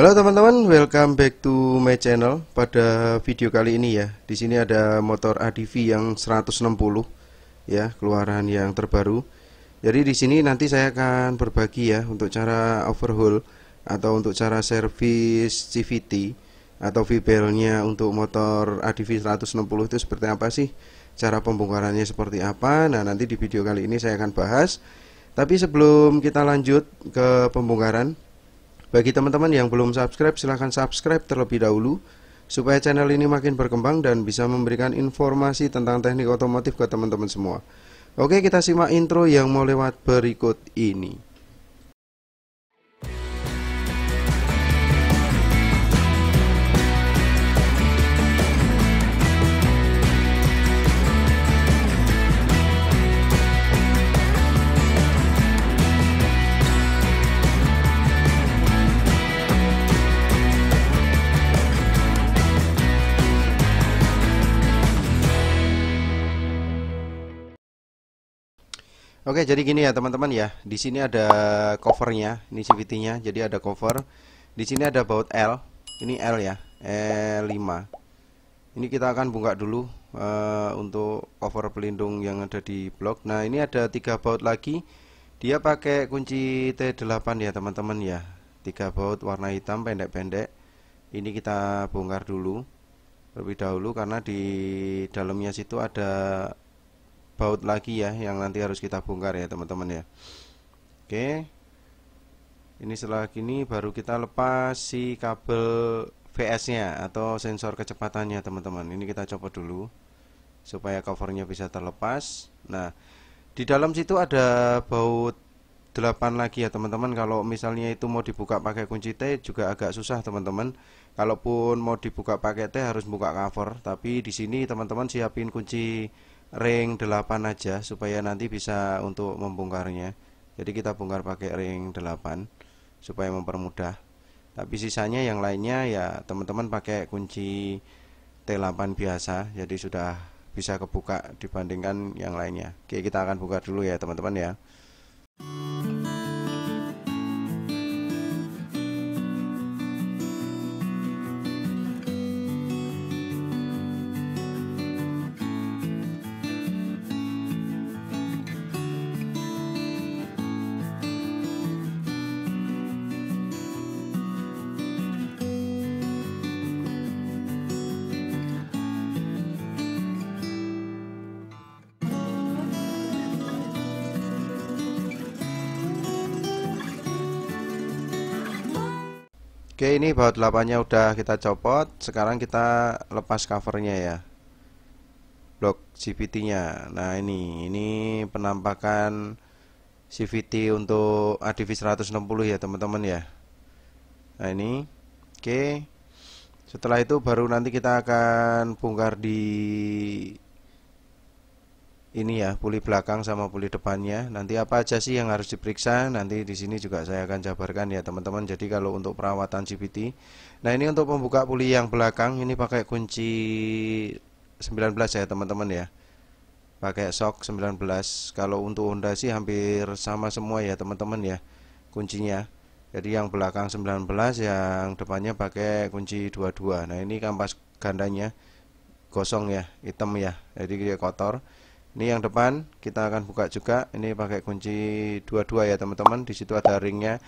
Halo teman-teman, welcome back to my channel. Pada video kali ini ya, di sini ada motor ADV yang 160 ya, keluaran yang terbaru. Jadi di sini nanti saya akan berbagi ya untuk cara overhaul atau untuk cara servis CVT atau V-belnya untuk motor ADV 160 itu seperti apa sih? Cara pembongkarannya seperti apa? Nah, nanti di video kali ini saya akan bahas. Tapi sebelum kita lanjut ke pembongkaran, bagi teman-teman yang belum subscribe, silahkan subscribe terlebih dahulu supaya channel ini makin berkembang dan bisa memberikan informasi tentang teknik otomotif ke teman-teman semua. Oke, kita simak intro yang mau lewat berikut ini. Oke, jadi gini ya teman-teman ya. Di sini ada covernya, ini CVT-nya. Jadi ada cover. Di sini ada baut L. Ini L ya, L5. Ini kita akan buka dulu untuk cover pelindung yang ada di blok. Nah, ini ada 3 baut lagi. Dia pakai kunci T8 ya teman-teman ya. 3 baut warna hitam pendek-pendek. Ini kita bongkar dulu terlebih dahulu karena di dalamnya situ ada baut lagi ya yang nanti harus kita bongkar ya teman-teman ya. Oke, ini setelah gini baru kita lepas si kabel VS nya atau sensor kecepatannya teman-teman. Ini kita copot dulu supaya covernya bisa terlepas. Nah, di dalam situ ada baut 8 lagi ya teman-teman. Kalau misalnya itu mau dibuka pakai kunci T juga agak susah teman-teman. Kalaupun mau dibuka pakai T harus buka cover, tapi di sini teman-teman siapin kunci ring 8 aja supaya nanti bisa untuk membongkarnya. Jadi kita bongkar pakai ring 8 supaya mempermudah. Tapi sisanya yang lainnya ya teman-teman pakai kunci T8 biasa. Jadi sudah bisa kebuka dibandingkan yang lainnya. Oke, kita akan buka dulu ya teman-teman ya. Oke, ini baut 8-nya udah kita copot. Sekarang kita lepas covernya ya, blok CVT-nya. Nah, ini penampakan CVT untuk ADV 160 ya teman-teman ya. Nah, ini oke. Setelah itu baru nanti kita akan bongkar di ini ya, puli belakang sama puli depannya. Nanti apa aja sih yang harus diperiksa? Nanti di sini juga saya akan jabarkan ya teman-teman. Jadi kalau untuk perawatan CVT. Nah, ini untuk membuka puli yang belakang ini pakai kunci 19 ya teman-teman ya. Pakai shock 19. Kalau untuk Honda sih hampir sama semua ya teman-teman ya kuncinya. Jadi yang belakang 19, yang depannya pakai kunci 22. Nah, ini kampas gandanya gosong ya, hitam ya. Jadi dia kotor. Ini yang depan kita akan buka juga. Ini pakai kunci 22 ya teman-teman. Di situ ada ringnya.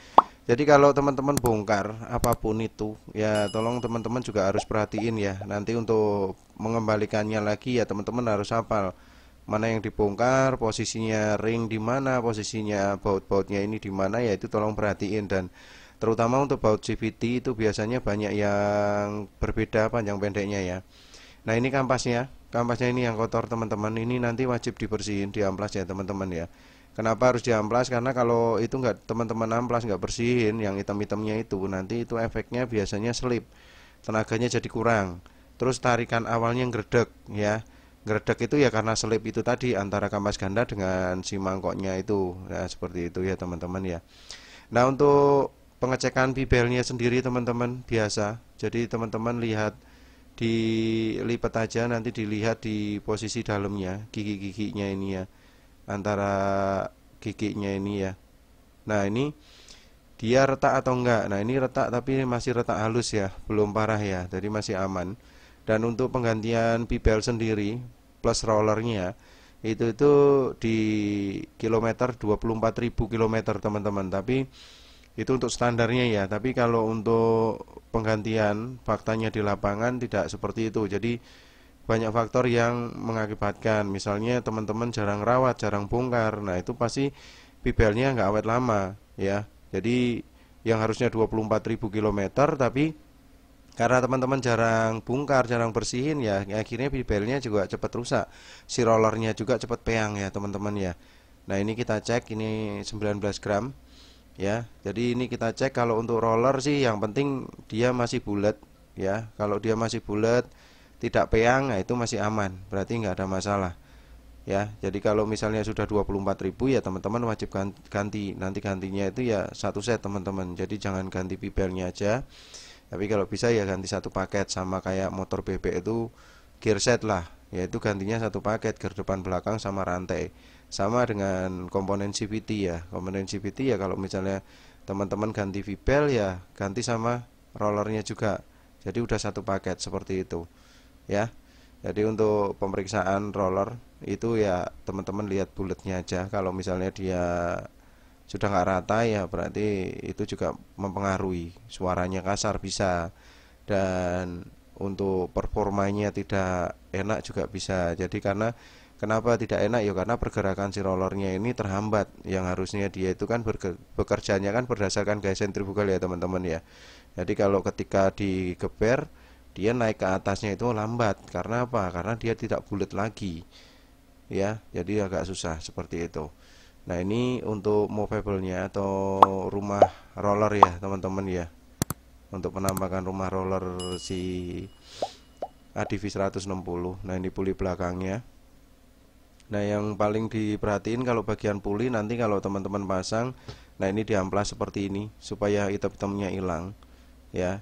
Jadi kalau teman-teman bongkar apapun itu ya tolong teman-teman juga harus perhatiin ya. Nanti untuk mengembalikannya lagi ya teman-teman harus hafal mana yang dibongkar, posisinya ring di mana, posisinya baut-bautnya ini di mana, ya itu tolong perhatiin. Dan terutama untuk baut CVT itu biasanya banyak yang berbeda panjang pendeknya ya. Nah, ini kampasnya ini yang kotor teman-teman. Ini nanti wajib dibersihin, diamplas ya teman-teman ya. Kenapa harus diamplas? Karena kalau itu nggak teman-teman amplas, nggak bersihin yang hitam-hitamnya itu, nanti itu efeknya biasanya slip, tenaganya jadi kurang. Terus tarikan awalnya ngredek ya. Ngredek itu ya karena slip itu tadi antara kampas ganda dengan si mangkoknya itu. Nah, seperti itu ya teman-teman ya. Nah, untuk pengecekan V-belnya sendiri teman-teman biasa. Jadi teman-teman lihat, dilipat aja, nanti dilihat di posisi dalamnya gigi-giginya ini ya, antara giginya ini ya. Nah, ini dia retak atau enggak. Nah ini retak tapi masih retak halus ya, belum parah ya, jadi masih aman. Dan untuk penggantian pibel sendiri plus rollernya itu di kilometer 24.000 kilometer teman-teman. Tapi itu untuk standarnya ya. Tapi kalau untuk penggantian faktanya di lapangan tidak seperti itu. Jadi banyak faktor yang mengakibatkan. Misalnya teman-teman jarang rawat, jarang bongkar. Nah itu pasti pibelnya nggak awet lama ya. Jadi yang harusnya 24.000 kilometer, tapi karena teman-teman jarang bongkar, jarang bersihin ya, akhirnya bibelnya juga cepat rusak. Si rollernya juga cepat peang ya teman-teman ya. Nah ini kita cek, ini 19 gram ya. Jadi ini kita cek, kalau untuk roller sih yang penting dia masih bulat ya. Kalau dia masih bulat, tidak peang, nah itu masih aman, berarti nggak ada masalah ya. Jadi kalau misalnya sudah 24.000 ya teman-teman wajib ganti. Nanti gantinya itu ya satu set teman-teman. Jadi jangan ganti pibelnya aja, tapi kalau bisa ya ganti satu paket. Sama kayak motor bebek itu gear set lah, yaitu gantinya satu paket, gear depan belakang sama rantai. Sama dengan komponen CVT ya. Komponen CVT ya kalau misalnya teman-teman ganti pibel ya ganti sama rollernya juga. Jadi udah satu paket seperti itu ya. Jadi untuk pemeriksaan roller itu ya teman-teman lihat bulatnya aja. Kalau misalnya dia sudah nggak rata ya berarti itu juga mempengaruhi. Suaranya kasar bisa, dan untuk performanya tidak enak juga bisa. Jadi karena kenapa tidak enak ya karena pergerakan si rollernya ini terhambat. Yang harusnya dia itu kan bekerjanya kan berdasarkan gaya sentrifugal ya teman-teman ya. Jadi kalau ketika digeber, dia naik ke atasnya itu lambat. Karena apa? Karena dia tidak bulat lagi ya, jadi agak susah seperti itu. Nah ini untuk movable-nya atau rumah roller ya teman-teman ya, untuk penampakan rumah roller si ADV 160. Nah ini puli belakangnya. Nah yang paling diperhatiin kalau bagian puli nanti kalau teman-teman pasang, nah ini diamplas seperti ini supaya hitam-hitamnya hilang ya.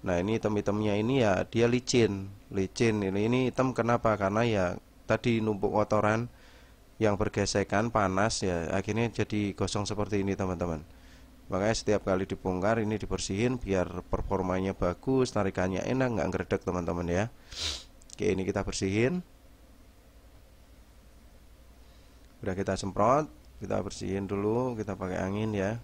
Nah ini hitam-hitamnya ini ya dia licin. Ini hitam kenapa? Karena ya tadi numpuk kotoran yang bergesekan panas ya, akhirnya jadi gosong seperti ini teman-teman. Makanya setiap kali dibongkar ini dibersihin biar performanya bagus, tarikannya enak, nggak ngeredek teman-teman ya. Oke ini kita bersihin. Udah kita semprot, kita bersihin dulu, kita pakai angin ya.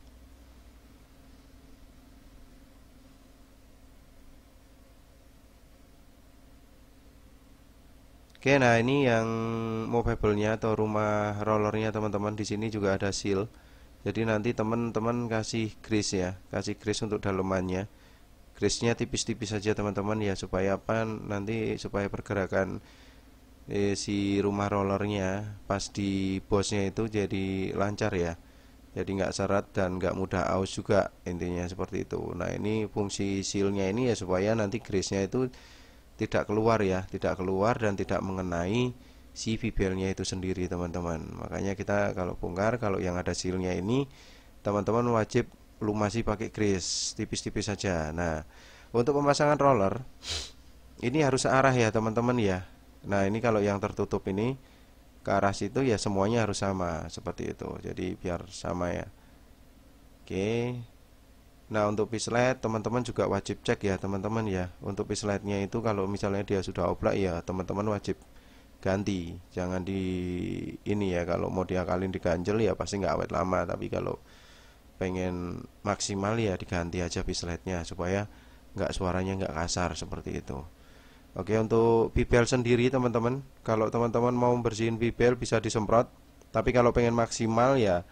Oke, nah ini yang movable-nya atau rumah rollernya teman-teman. Di sini juga ada seal. Jadi nanti teman-teman kasih grease ya, kasih grease untuk dalemannya. Grease-nya tipis-tipis saja teman-teman ya, supaya apa? Nanti supaya pergerakan si rumah rollernya pas di bosnya itu jadi lancar ya. Jadi nggak seret dan nggak mudah aus juga, intinya seperti itu. Nah ini fungsi sealnya ini ya supaya nanti grease-nya itu tidak keluar ya, tidak keluar dan tidak mengenai si bibelnya itu sendiri teman-teman. Makanya kita kalau bongkar, kalau yang ada sealnya ini teman-teman wajib lumasi pakai grease tipis-tipis saja. Nah untuk pemasangan roller ini harus searah ya teman-teman ya. Nah ini kalau yang tertutup ini ke arah situ ya semuanya harus sama seperti itu. Jadi biar sama ya. Oke. Nah untuk pislet teman-teman juga wajib cek ya teman-teman ya. Untuk pisletnya itu kalau misalnya dia sudah oblak ya teman-teman wajib ganti. Jangan di ini ya, kalau mau diakalin diganjel ya pasti nggak awet lama. Tapi kalau pengen maksimal ya diganti aja pisletnya supaya nggak suaranya nggak kasar seperti itu. Oke untuk bibel sendiri teman-teman, kalau teman-teman mau bersihin bibel bisa disemprot. Tapi kalau pengen maksimal ya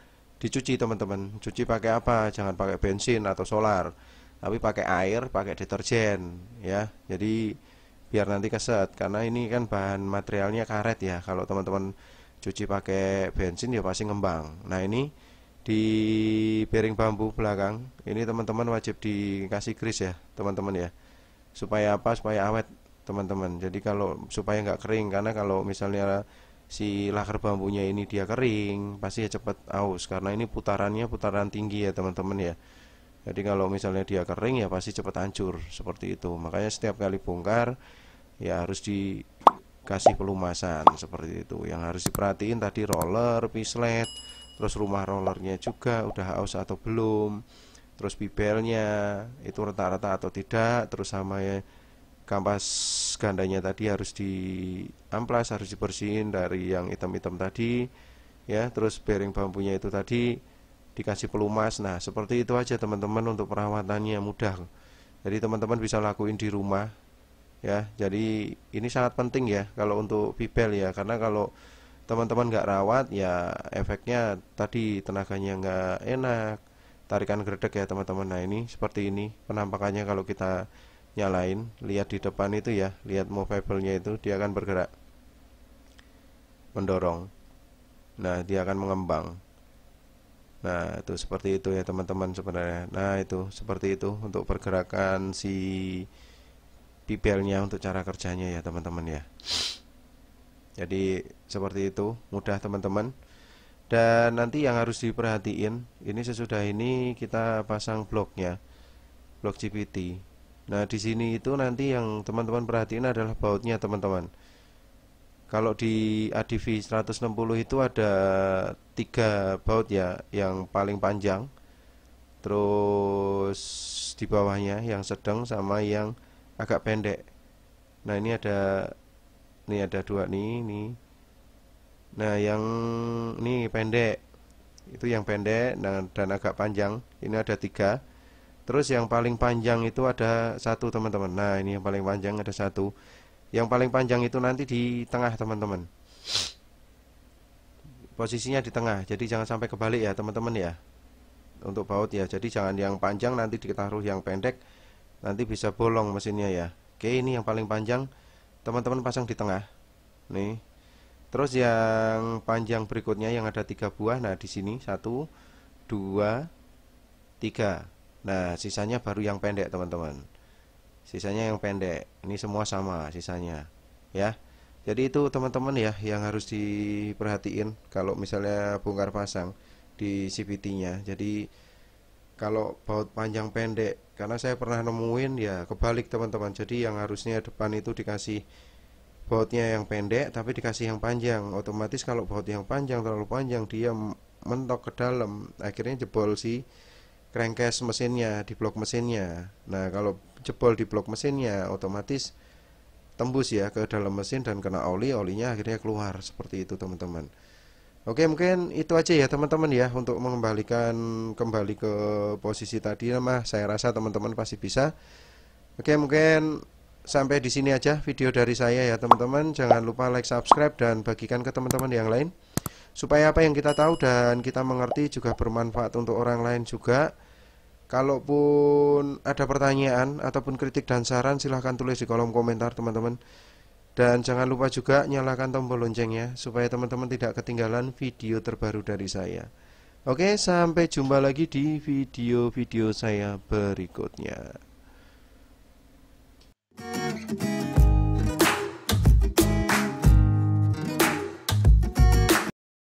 dicuci teman-teman. Cuci pakai apa? Jangan pakai bensin atau solar, tapi pakai air, pakai deterjen ya. Jadi biar nanti keset, karena ini kan bahan materialnya karet ya. Kalau teman-teman cuci pakai bensin ya pasti ngembang. Nah ini di bearing bambu belakang ini teman-teman wajib dikasih grease ya teman-teman ya. Supaya apa? Supaya awet teman-teman. Jadi kalau supaya nggak kering, karena kalau misalnya si laker bambunya ini dia kering pasti ya cepat aus, karena ini putarannya putaran tinggi ya teman-teman ya. Jadi kalau misalnya dia kering ya pasti cepat hancur seperti itu. Makanya setiap kali bongkar ya harus dikasih pelumasan seperti itu. Yang harus diperhatiin tadi roller, pislet, terus rumah rollernya juga udah aus atau belum. terus bibelnya itu rata-rata atau tidak, terus sama ya kampas gandanya tadi harus diamplas, harus dibersihin dari yang hitam-hitam tadi ya, terus bearing bambunya itu tadi dikasih pelumas. Nah seperti itu aja teman-teman, untuk perawatannya mudah, jadi teman-teman bisa lakuin di rumah ya. Jadi ini sangat penting ya kalau untuk bibel ya, karena kalau teman-teman nggak rawat ya efeknya tadi tenaganya nggak enak, tarikan gredek ya teman-teman. Nah ini seperti ini penampakannya kalau kita nyalain, lihat di depan itu ya, lihat movable-nya itu dia akan bergerak mendorong, nah dia akan mengembang. Nah itu seperti itu ya teman-teman sebenarnya. Nah itu seperti itu untuk pergerakan si bibelnya, untuk cara kerjanya ya teman-teman ya. Jadi seperti itu, mudah teman-teman. Dan nanti yang harus diperhatiin, ini sesudah ini kita pasang bloknya, blok GPT. Nah di sini itu nanti yang teman-teman perhatiin adalah bautnya teman-teman. Kalau di ADV 160 itu ada 3 baut ya, yang paling panjang, terus di bawahnya yang sedang, sama yang agak pendek. Nah ini ada 2 nih. Nah yang ini pendek, itu yang pendek dan agak panjang. Ini ada 3. Terus yang paling panjang itu ada 1 teman-teman. Nah ini yang paling panjang ada 1. Yang paling panjang itu nanti di tengah teman-teman, posisinya di tengah, jadi jangan sampai kebalik ya teman-teman ya, untuk baut ya. Jadi jangan yang panjang nanti ditaruh yang pendek, nanti bisa bolong mesinnya ya. Oke, ini yang paling panjang teman-teman pasang di tengah nih. Terus yang panjang berikutnya yang ada 3 buah. Nah di sini 1, 2, 3. Nah sisanya baru yang pendek teman-teman, sisanya yang pendek. Ini semua sama sisanya ya. Jadi itu teman-teman ya yang harus diperhatiin kalau misalnya bongkar pasang di CVT-nya. Jadi kalau baut panjang pendek, karena saya pernah nemuin ya kebalik teman-teman. Jadi yang harusnya depan itu dikasih bautnya yang pendek tapi dikasih yang panjang. Otomatis kalau baut yang panjang terlalu panjang, dia mentok ke dalam, akhirnya jebol si crankcase mesinnya, di blok mesinnya. Nah kalau jebol di blok mesinnya, otomatis tembus ya ke dalam mesin dan kena oli, olinya akhirnya keluar. Seperti itu teman-teman. Oke, mungkin itu aja ya teman-teman ya, untuk mengembalikan kembali ke posisi tadi. Saya rasa teman-teman pasti bisa. Oke, mungkin sampai di sini aja video dari saya ya teman-teman. Jangan lupa like, subscribe, dan bagikan ke teman-teman yang lain, supaya apa yang kita tahu dan kita mengerti juga bermanfaat untuk orang lain juga. Kalaupun ada pertanyaan ataupun kritik dan saran, silahkan tulis di kolom komentar teman-teman. Dan jangan lupa juga nyalakan tombol loncengnya, supaya teman-teman tidak ketinggalan video terbaru dari saya. Oke, sampai jumpa lagi di video-video saya berikutnya.